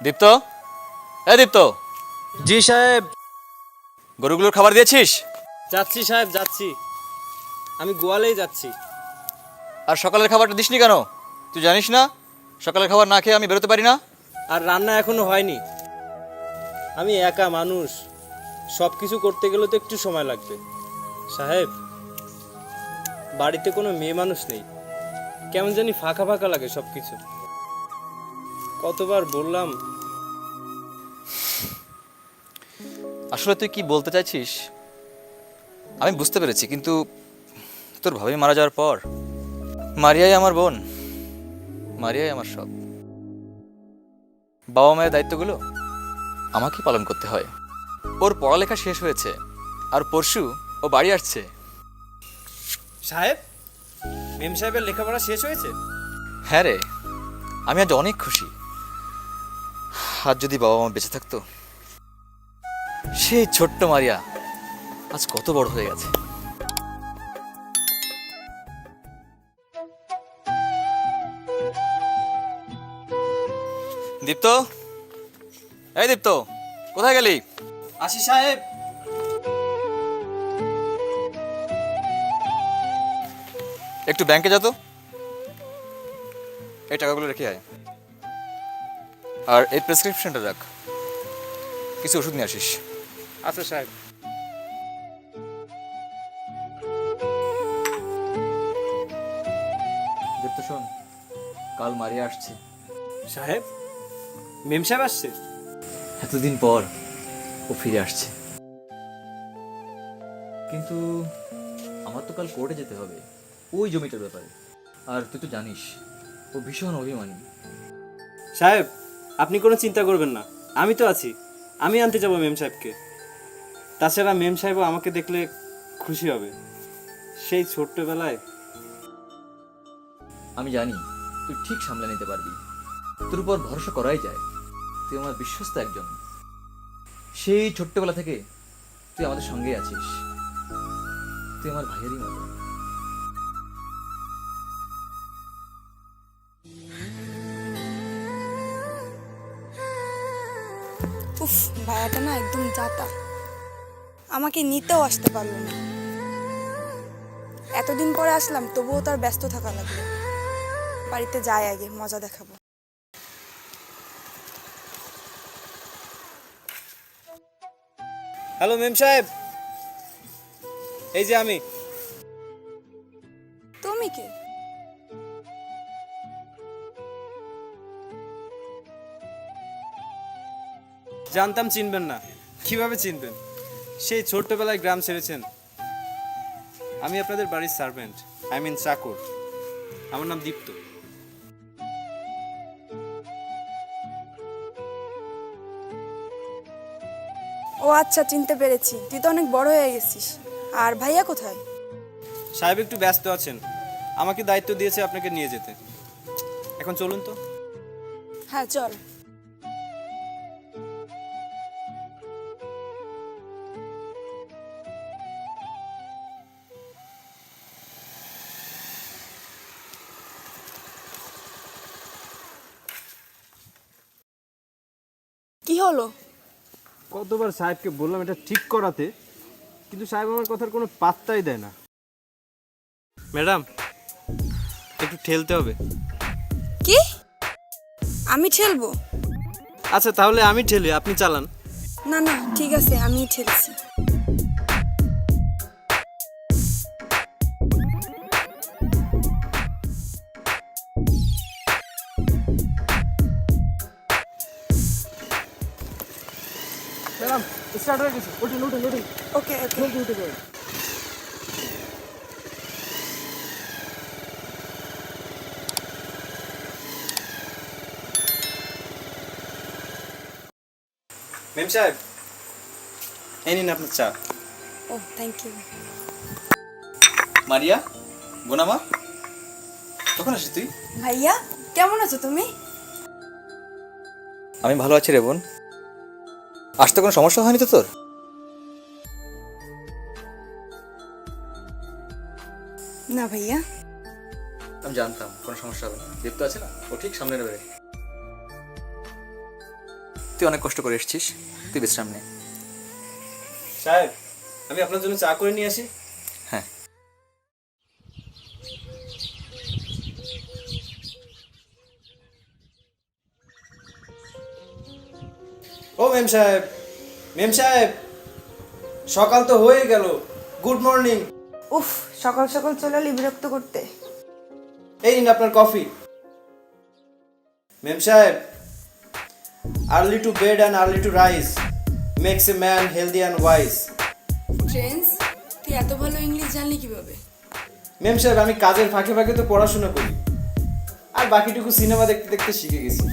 দীপ্ত, দীপ্ত, জি সাহেব। গরুগুলোর খাবার দিয়েছিস? যাচ্ছি সাহেব, যাচ্ছি। আমি গোয়ালেই যাচ্ছি। আর সকালের খাবারটা দিসনি কেন? তুই জানিস না সকালের খাবার না খেয়ে আমি বেরোতে পারি না? আর রান্না এখনো হয়নি। আমি একা মানুষ, সব কিছু করতে গেলে তো একটু সময় লাগবে। সাহেব, বাড়িতে কোনো মেয়ে মানুষ নেই, কেমন জানি ফাঁকা ফাঁকা লাগে সব কিছু। কতবার বললাম। আসলে তুই কি বলতে চাইছিস আমি বুঝতে পেরেছি, কিন্তু তোর ভাবি মারা যাওয়ার পর মারিয়াই আমার বোন, মারিয়াই আমার সব। বাবা মায়ের দায়িত্বগুলো আমাকে পালন করতে হয়। ওর পড়ালেখা শেষ হয়েছে আর পরশু ও বাড়ি আসছে। সাহেব, মেম সাহেবের লেখাপড়া শেষ হয়েছে? হ্যাঁ রে, আমি আজ অনেক খুশি। আজ যদি বাবা মা বেঁচে থাকতো, সেই ছোট্ট মারিয়া আজ কত বড় হয়ে গেছে। দীপ্ত, এই দীপ্ত, কোথায় গেলি? আসি সাহেব। একটু ব্যাংকে যা তো, এই টাকাগুলো রেখে আয়। আর এই প্রেসক্রিপশনটা রাখ, কিছু ওষুধ নিয়ে আসিস। আচ্ছা সাহেব। দীপ্ত শোন, কাল মারিয়া আসছে। সাহেব, মেম সাহেব আসছে? এতদিন পর ও ফিরে আসছে, কিন্তু আমার তো কাল কোর্টে যেতে হবে ওই জমিটার ব্যাপারে। আর তুই তো জানিস ও ভীষণ অভিমানী। সাহেব, আপনি কোনো চিন্তা করবেন না, আমি তো আছি। আমি আনতে যাব মেম সাহেবকে। তাছাড়া মেম সাহেবও আমাকে দেখলে খুশি হবে। সেই ছোট্টবেলায়। আমি জানি তুই ঠিক সামলে নিতে পারবি, তোর উপর ভরসা করাই যায়। তুই আমার বিশ্বস্ত একজন। সেই ছোট্টবেলা থেকে তুই আমাদের সঙ্গেই আছিস, তুই আমার ভাইয়েরই মতো। উফ, ভাইয়াটা না একদম জাতা। আমাকে নিতেও আসতে পারলো না। এতদিন পরে আসলাম, তবুও তার ব্যস্ত থাকা লাগলো। বাড়িতে যাই, আগে মজা দেখাবো। হ্যালো মেম সাহেব, এই যে আমি। তুমি কে? জানতাম চিনবেন না, কিভাবে চিনবেন? সেই ছোট্টবেলায় গ্রাম ছেড়েছেন। আমি আপনাদের বাড়ির সার্ভেন্ট, আই মিন চাকর। আমার নাম দীপ্ত। ও আচ্ছা, চিনতে পেরেছি। তুই তো অনেক বড় হয়ে গেছিস। আর ভাইয়া কোথায়? সাহেব একটু ব্যস্ত আছেন, আমাকে দায়িত্ব দিয়েছে আপনাকে নিয়ে যেতে। এখন চলুন তো। হ্যাঁ, চল। কি হলো? কতবার সাহেবকে বললাম এটা ঠিক করাতে, কিন্তু সাহেব আমার কথার কোনো পাত্তাই দেয় না। ম্যাডাম, একটু ঠেলতে হবে। কি? আমি ঠেলবো? আচ্ছা তাহলে আমি ঠেলি, আপনি চালান। না না, ঠিক আছে, আমি ঠেলছি। ম্যাডাম, স্টার্ট হয়ে গেছে। উঠুন উঠুন উঠুন। ওকে ওকে। জলদি উঠে যাবেন। মেম সাহেব, এই নিন আপনার চা। ও, থ্যাংক ইউ। মারিয়া, বোনামা, কখন আসিস তুই? ভাইয়া, কেমন আছো তুমি? আমি ভালো আছি রে বোন। আসতে কোনো সমস্যা হয়নি তো তোর? না ভাইয়া। আমি জানতাম কোনো সমস্যা হবে না। দীপ্ত আছে না, ও ঠিক সামনে নেবে। তুই অনেক কষ্ট করে এসেছিস, তুই বিশ্রাম নে। সাহেব, আমি আপনার জন্য চা করে নিয়ে আসি। হ্যাঁ। ও মেম সাহেব, মেম সাহেব, সকাল তো হয়ে গেল। Good morning. উফ, সকাল সকাল চলে এলি বিরক্ত করতে। এই নিন আপনার কফি। মেম সাহেব, early to bed and early to rise makes a man healthy and wise. Friends, তুই এত ভালো ইংলিশ জানলি কিভাবে? মেম সাহেব, আমি কাজের ফাঁকে ফাঁকে তো পড়াশোনা করি, আর বাকিটুকু সিনেমা দেখতে দেখতে শিখে গেছি।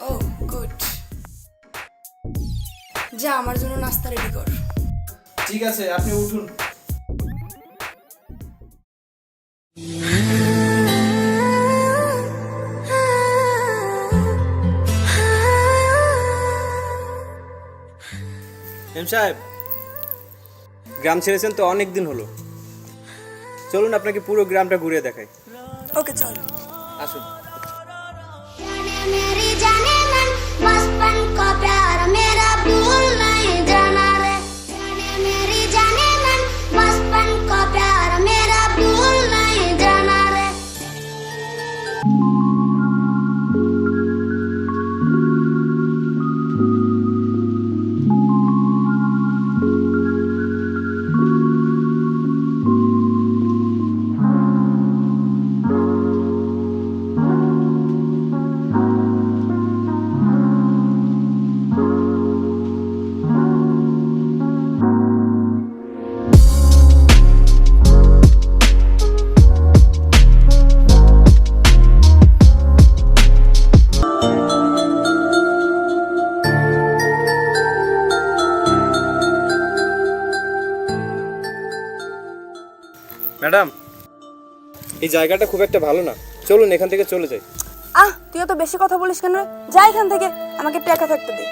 ও গুড। যা, আমার জন্য নাস্তা রেডি কর। ঠিক আছে, আপনি উঠুন। মেম সাহেব, গ্রাম ছেড়েছেন তো অনেক দিন হলো, চলুন আপনাকে পুরো গ্রামটা ঘুরিয়ে দেখাই। ওকে, চল। আসুন। मेरी जाने मन बचपन का प्यार मेरा भूल नहीं जाना रे। मेरी जाने मन बचपन का प्यार मेरा भूल नहीं जाना रे। ম্যাডাম, এই জায়গাটা খুব একটা ভালো না, চলুন এখান থেকে চলে যাই। তুইও তো বেশি কথা বলিস কেন রে? যা এখান থেকে, আমাকে টাকা থাকতে দে।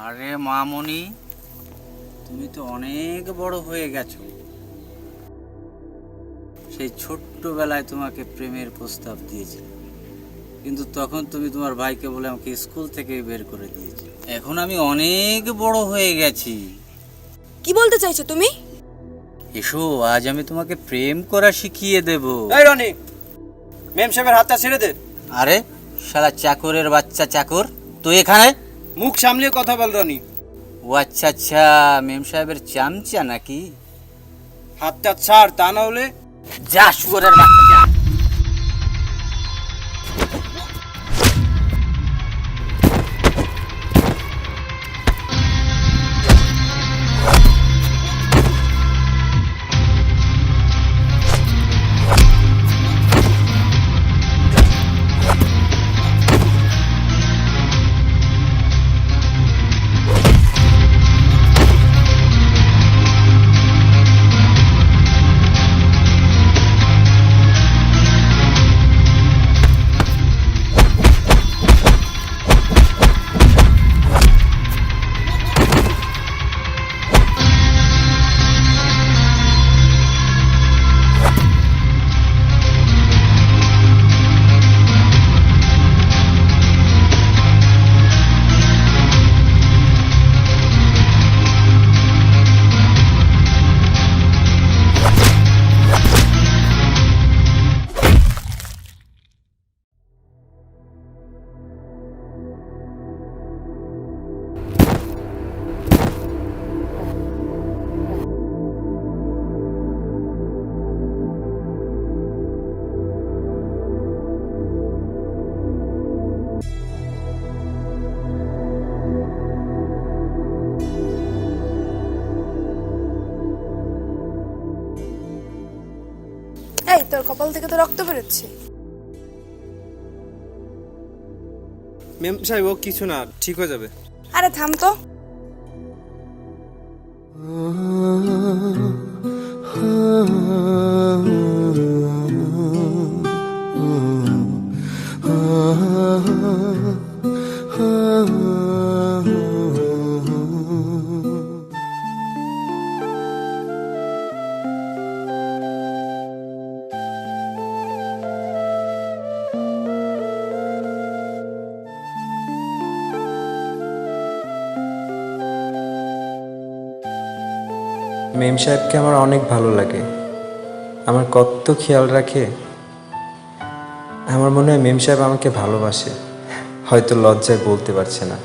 আরে মামনি, তুমি তো অনেক বড় হয়ে গেছো। সেই ছোট্টবেলায় তোমাকে প্রেমের প্রস্তাব দিয়েছি, কিন্তু তখন তুমি তোমার ভাইকে বলে আমাকে স্কুল থেকে বের করে দিয়েছি। এখন আমি অনেক বড় হয়ে গেছি। কি বলতে চাইছো তুমি? এসো, আজ আমি তোমাকে প্রেম করা শিখিয়ে দেব। এই রনি, মেম সাহেবের হাতটা ছেড়ে দে। আরে শালা চাকরের বাচ্চা চাকর, তুই এখানে? মুখ সামলিয়ে কথা বল রনি। ও আচ্ছা আচ্ছা, মেম সাহেবের চামচা নাকি? হাতটা ছাড়, তা না হলে যা শুয়োরের বাচ্চা। এই, তোর কপাল থেকে তো রক্ত বেরোচ্ছে। মেম সাহেব, ও কিছু না, ঠিক হয়ে যাবে। আরে থাম তো। মেম সাহেবকে আমার অনেক ভালো লাগে, আমার কত খেয়াল রাখে। আমার মনে হয় মেম সাহেব আমাকে ভালোবাসে, হয়তো লজ্জায় বলতে পারছে না।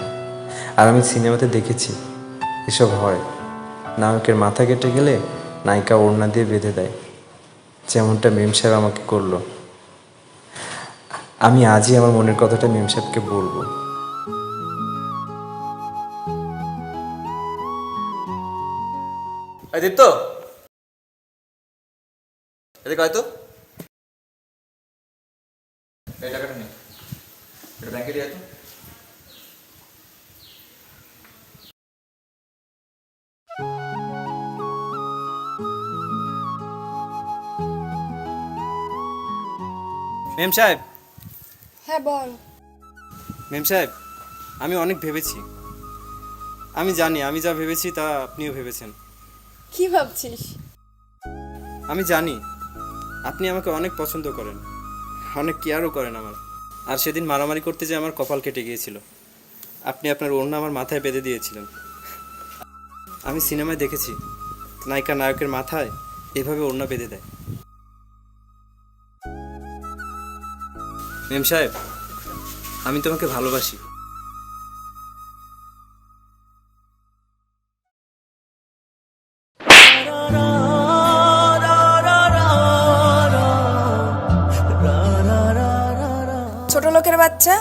আর আমি সিনেমাতে দেখেছি এসব হয়, নায়কের মাথা কেটে গেলে নায়িকা ওড়না দিয়ে বেঁধে দেয়, যেমনটা মেম সাহেব আমাকে করলো। আমি আজই আমার মনের কথাটা মেম সাহেবকে বলবো। এই দীপ্ত, এদিকে আয় তো। এই টাকাটা নে, এটা ব্যাংকে দিয়ে আয় তো। মেম সাহেব, হ্যাঁ বল। মেম সাহেব, আমি অনেক ভেবেছি। আমি জানি আমি যা ভেবেছি তা আপনিও ভেবেছেন। কি ভাবছিস? আমি জানি আপনি আমাকে অনেক পছন্দ করেন, অনেক কেয়ারও করেন আমার। আর সেদিন মারামারি করতে যে আমার কপাল কেটে গিয়েছিল, আপনি আপনার ওড়না আমার মাথায় বেঁধে দিয়েছিলেন। আমি সিনেমায় দেখেছি নায়িকা নায়কের মাথায় এভাবে ওড়না বেঁধে দেয়। মেম সাহেব, আমি তোমাকে ভালোবাসি। ছোট লোকের বাচ্চা,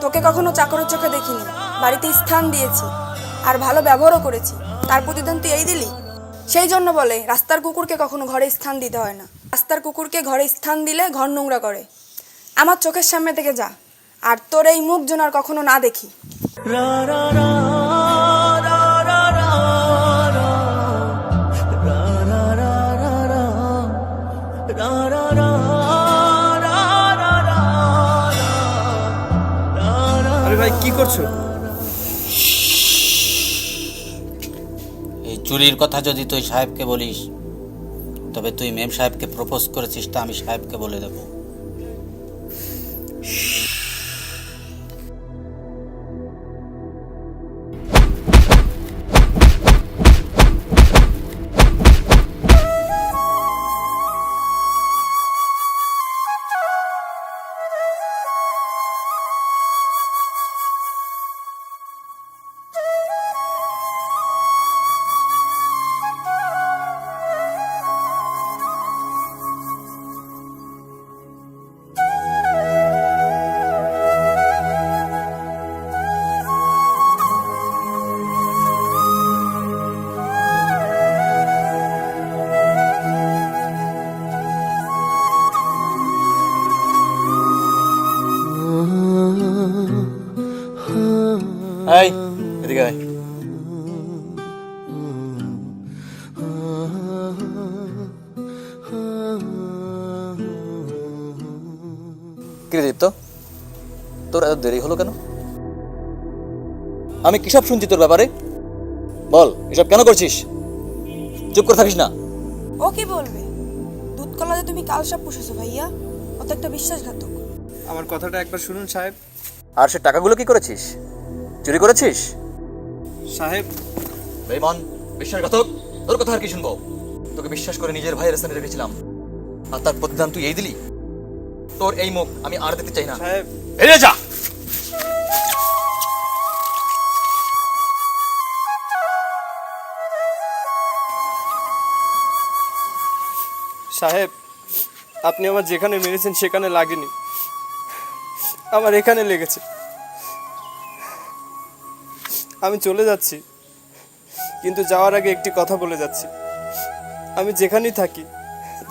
তোকে কখনো চাকরের চোখে দেখিনি। বাড়িতে স্থান দিয়েছি আর ভালো ব্যবহারও করেছি, তার প্রতিদান তুই এই দিলি? সেই জন্য বলে রাস্তার কুকুরকে কখনো ঘরে স্থান দিতে হয় না। রাস্তার কুকুরকে ঘরে স্থান দিলে ঘর নোংরা করে। আমার চোখের সামনে থেকে যা, আর তোর এই মুখ যেন আর কখনো না দেখি। আরে ভাই, কি করছো? এই চুরির কথা যদি তুই সাহেবকে বলিস, তবে তুই মেম সাহেবকে প্রপোজ করেছিস তা আমি সাহেবকে বলে দেবো। এই এদিকে আয়। কি রে দীপ্ত, তোর এত দেরি হলো কেন? আমি কিসব শুনছি তোর ব্যাপারে? বল, এসব কেন করছিস? চুপ করে থাকিস না। ও কি বলবে? দুধ কলাতে তুমি কাল সাপ পুষেছো ভাইয়া, ও তো একটা বিশ্বাসঘাতক। আমার কথাটা একবার শুনুন সাহেব। আর সে টাকাগুলো কি করেছিস? চুরি করেছিস? সাহেব, বেঈমান, বিশ্বাসঘাতক, তোর কথা আর কি শুনবো? তোকে বিশ্বাস করে নিজের ভাইয়ের স্থানে রেখেছিলাম, আর তার প্রতিদান তুই এই দিলি? তোর এই মুখ আমি আর দেখতে চাই না। সাহেব, বেরিয়ে যা। সাহেব, আপনি আমার যেখানে মেরেছেন সেখানে লাগেনি, আমার এখানে লেগেছে। আমি চলে যাচ্ছি, কিন্তু যাওয়ার আগে একটি কথা বলে যাচ্ছি। আমি যেখানেই থাকি,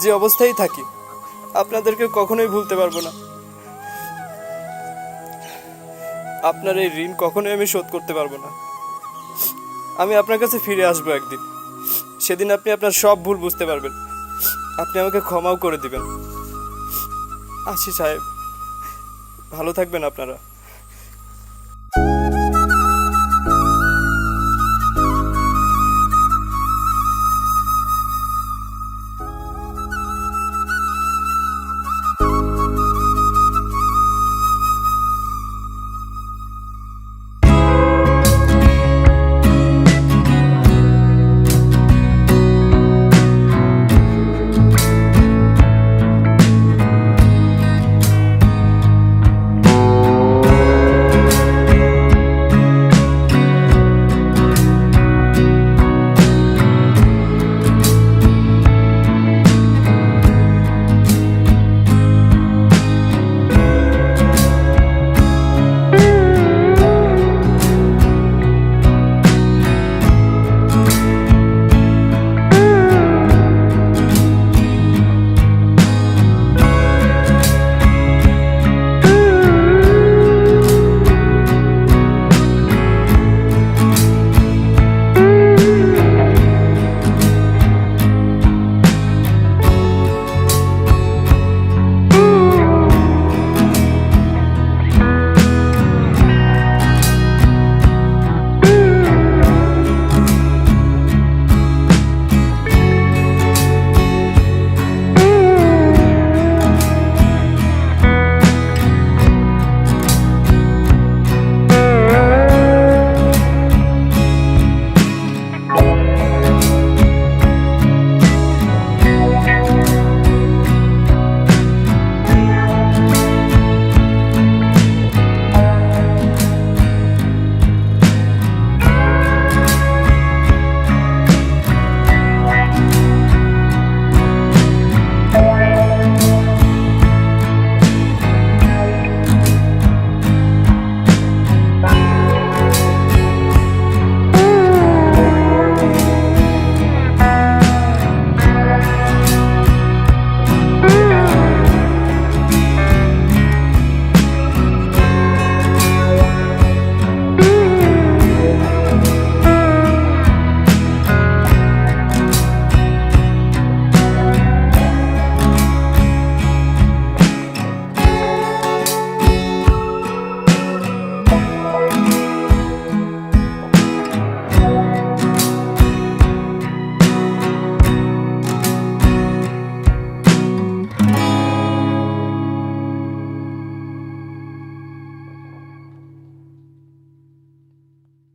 যে অবস্থায় থাকি, আপনাদেরকে কখনোই ভুলতে পারবো না। আপনার এই ঋণ কখনোই আমি শোধ করতে পারবো না। আমি আপনার কাছে ফিরে আসবো একদিন, সেদিন আপনি আপনার সব ভুল বুঝতে পারবেন, আপনি আমাকে ক্ষমাও করে দিবেন। আসি সাহেব, ভালো থাকবেন আপনারা।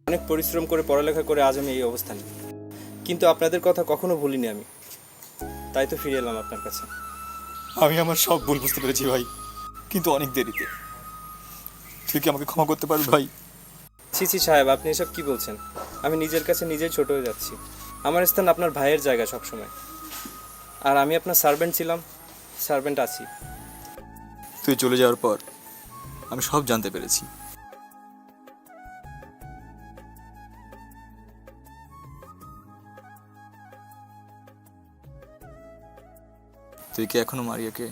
অনেক পরিশ্রম করে পড়ালেখা করে আজ আমি এই অবস্থানে, কিন্তু আপনাদের কথা কখনো ভুলিনি আমি, তাই তো ফিরে এলাম আপনার কাছে। আমি আমার সব ভুল বুঝতে পেরেছি ভাই, কিন্তু অনেক দেরিতে। তুই কি আমাকে ক্ষমা করতে পারবি ভাই? ছি ছি সাহেব, আপনি এসব কি বলছেন? আমি নিজের কাছে নিজেই ছোট হয়ে যাচ্ছি। আমার স্থান আপনার ভাইয়ের জায়গা সবসময়, আর আমি আপনার সার্ভেন্ট ছিলাম, সার্ভেন্ট আছি। তুই চলে যাওয়ার পর আমি সব জানতে পেরেছি। তুই কি এখনো মারিয়াকে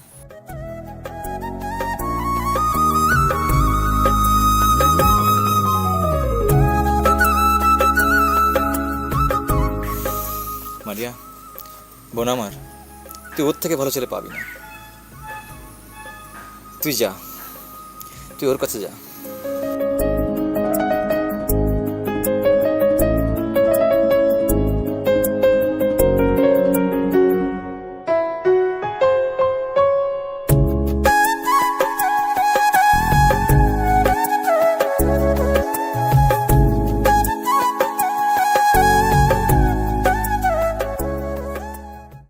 মারিয়া বোন আমার, তুই ওর থেকে ভালো ছেলে পাবি না। তুই যা, তুই ওর কাছে যা।